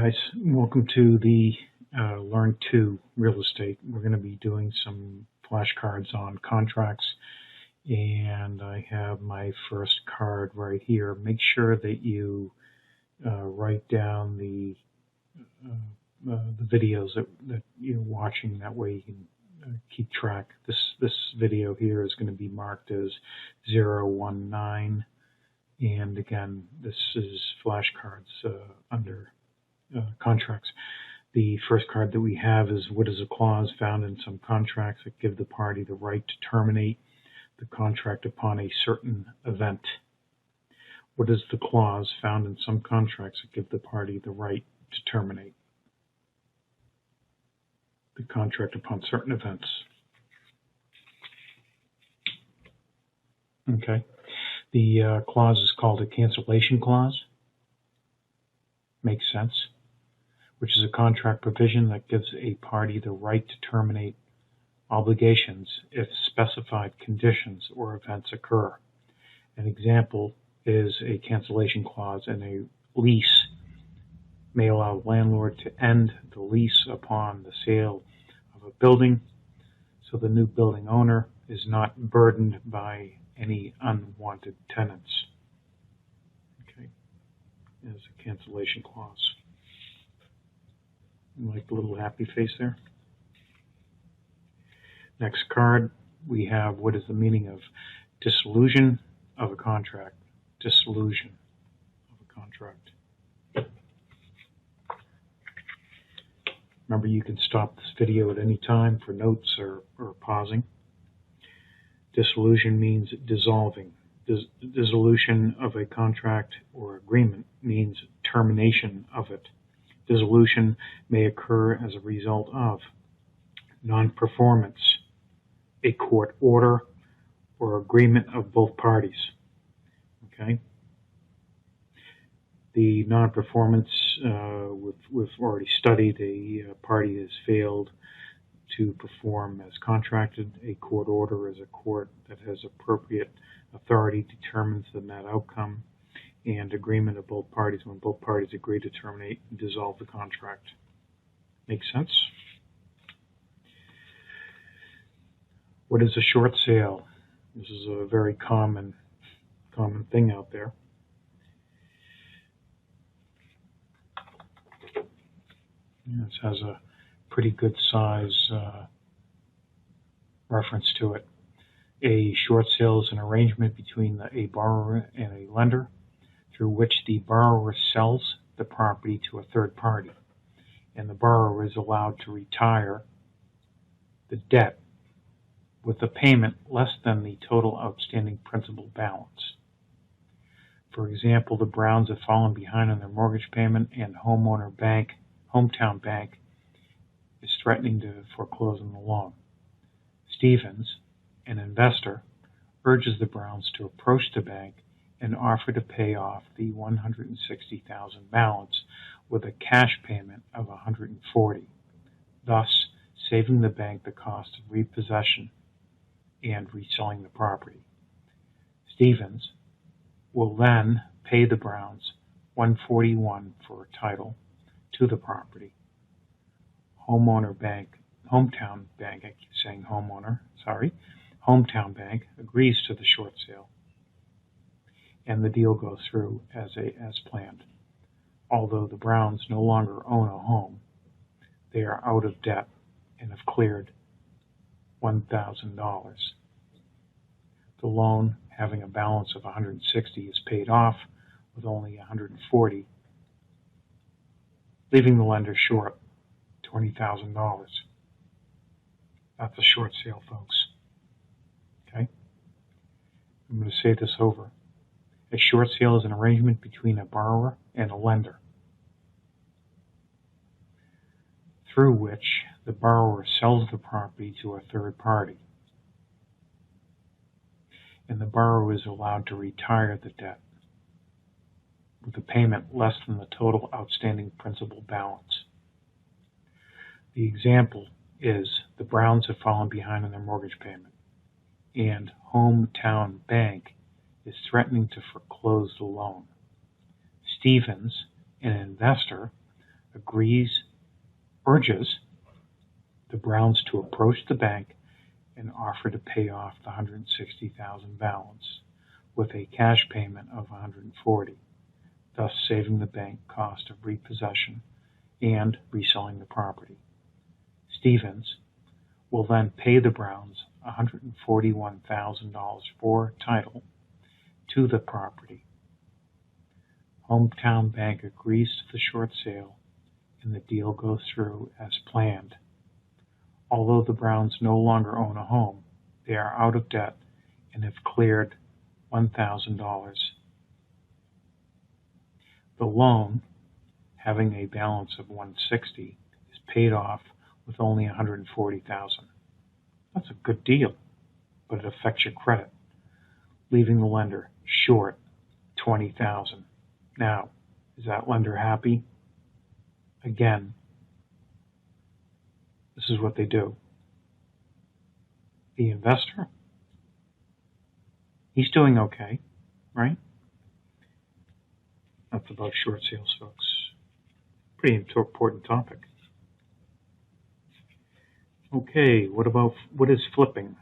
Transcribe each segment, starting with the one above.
guys, welcome to the Learn 2 Real Estate. We're going to be doing some flashcards on contracts, and I have my first card right here. Make sure that you write down the videos that you're watching. That way you can keep track. This video here is going to be marked as 019, and again, this is flashcards under contracts. The first card that we have is, what is a clause found in some contracts that give the party the right to terminate the contract upon a certain event? What is the clause found in some contracts that give the party the right to terminate the contract upon certain events? Okay. The clause is called a cancellation clause. Makes sense. Which is a contract provision that gives a party the right to terminate obligations if specified conditions or events occur. An example is a cancellation clause in a lease may allow the landlord to end the lease upon the sale of a building, so the new building owner is not burdened by any unwanted tenants. Okay, there's a cancellation clause. Like the little happy face there. Next card, we have, what is the meaning of dissolution of a contract? Dissolution of a contract. Remember, you can stop this video at any time for notes or pausing. Dissolution means dissolving. Dissolution of a contract or agreement means termination of it. Dissolution may occur as a result of non-performance, a court order, or agreement of both parties. Okay. The non-performance, we've already studied. A party has failed to perform as contracted. A court order is a court that has appropriate authority determines the net outcome, and agreement of both parties when both parties agree to terminate and dissolve the contract. Makes sense? What is a short sale? This is a very common thing out there. This has a pretty good size reference to it. A short sale is an arrangement between a borrower and a lender through which the borrower sells the property to a third party, and the borrower is allowed to retire the debt with a payment less than the total outstanding principal balance. For example, the Browns have fallen behind on their mortgage payment, and Hometown Bank is threatening to foreclose on the loan. Stevens, an investor, urges the Browns to approach the bank and offer to pay off the $160,000 balance with a cash payment of $140,000, thus saving the bank the cost of repossession and reselling the property. Stevens will then pay the Browns $141,000 for a title to the property. Hometown Bank, I keep saying homeowner, sorry. Hometown Bank agrees to the short sale, and the deal goes through as planned. Although the Browns no longer own a home, they are out of debt and have cleared $1,000. The loan, having a balance of $160,000, is paid off with only $140,000, leaving the lender short $20,000. That's a short sale, folks. Okay? I'm going to say this over. A short sale is an arrangement between a borrower and a lender, through which the borrower sells the property to a third party, and the borrower is allowed to retire the debt with a payment less than the total outstanding principal balance. The example is, the Browns have fallen behind on their mortgage payment, and Hometown Bank is threatening to foreclose the loan. Stevens, an investor, urges the Browns to approach the bank and offer to pay off the $160,000 balance with a cash payment of $140,000, thus saving the bank cost of repossession and reselling the property. Stevens will then pay the Browns $141,000 for title to the property. Hometown Bank agrees to the short sale, and the deal goes through as planned. Although the Browns no longer own a home, they are out of debt and have cleared $1,000. The loan, having a balance of $160,000, is paid off with only $140,000. That's a good deal, but it affects your credit, leaving the lender short $20,000. Now, is that lender happy? Again, this is what they do. The investor, he's doing okay, right? That's about short sales, folks. Pretty important topic. Okay, what is flipping?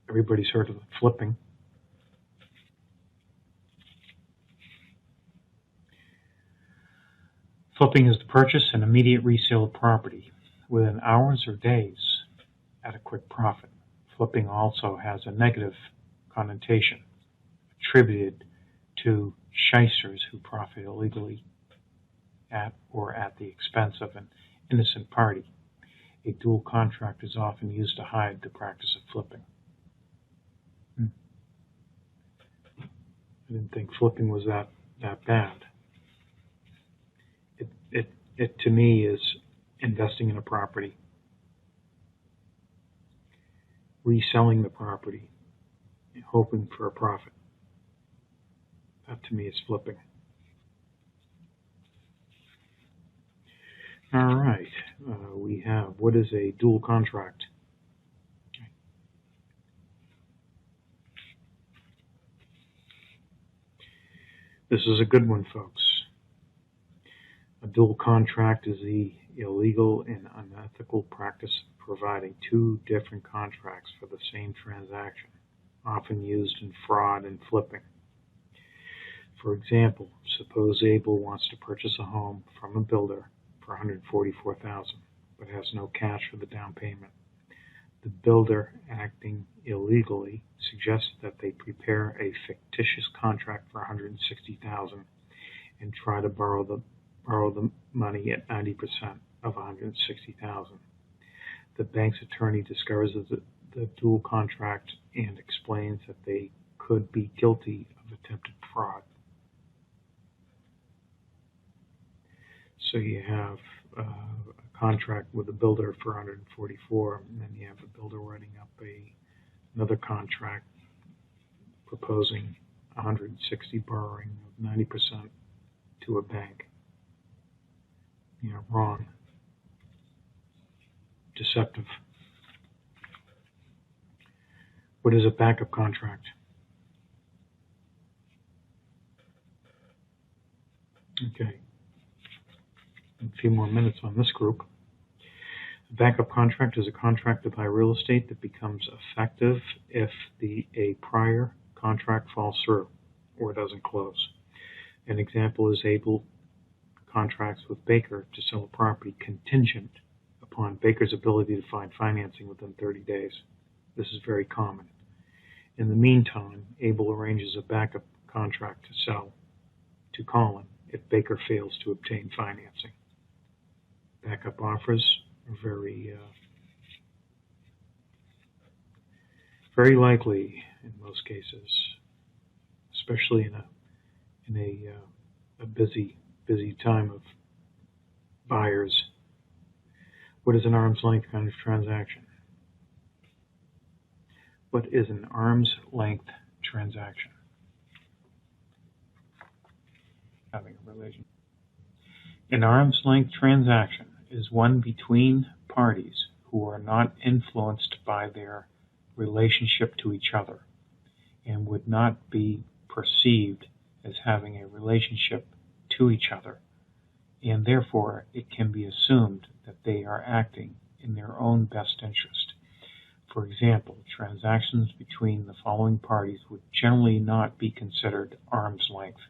Everybody's heard of flipping. Flipping is the purchase and immediate resale of property within hours or days at a quick profit. Flipping also has a negative connotation attributed to shysters who profit illegally at or at the expense of an innocent party. A dual contract is often used to hide the practice of flipping. I didn't think flipping was that bad. It to me is investing in a property, reselling the property, and hoping for a profit. That to me is flipping. All right, we have, what is a dual contract? This is a good one, folks. A dual contract is the illegal and unethical practice of providing two different contracts for the same transaction, often used in fraud and flipping. For example, suppose Abel wants to purchase a home from a builder for $144,000, but has no cash for the down payment. The builder, acting illegally, suggests that they prepare a fictitious contract for $160,000 and try to borrow the money at 90% of $160,000. The bank's attorney discovers the dual contract and explains that they could be guilty of attempted fraud. So you have a contract with a builder for $144,000, and then you have the builder writing up another contract proposing $160,000, borrowing of 90% to a bank. Wrong. Deceptive. What is a backup contract? Okay. A few more minutes on this group. A backup contract is a contract to buy real estate that becomes effective if a prior contract falls through or doesn't close. An example is Abel contracts with Baker to sell a property contingent upon Baker's ability to find financing within 30 days. This is very common. In the meantime, Abel arranges a backup contract to sell to Colin if Baker fails to obtain financing. Backup offers are very likely in most cases, especially in a busy time of buyers. What is an arm's length kind of transaction? What is an arm's length transaction? Having a relation. An arm's length transaction is one between parties who are not influenced by their relationship to each other and would not be perceived as having a relationship to each other and therefore it can be assumed that they are acting in their own best interest. For example, transactions between the following parties would generally not be considered arm's length.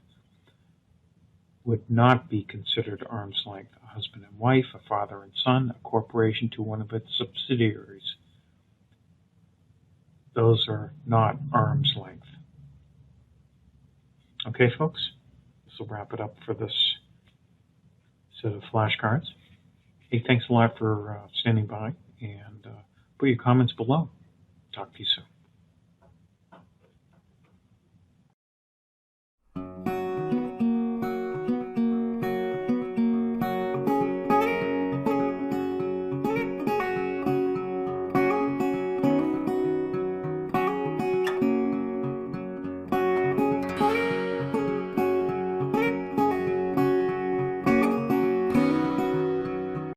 Would not be considered arm's length: a husband and wife, a father and son, a corporation to one of its subsidiaries. Those are not arm's length. Okay, folks, this will wrap it up for this set of flashcards. Hey, thanks a lot for standing by, and put your comments below. Talk to you soon.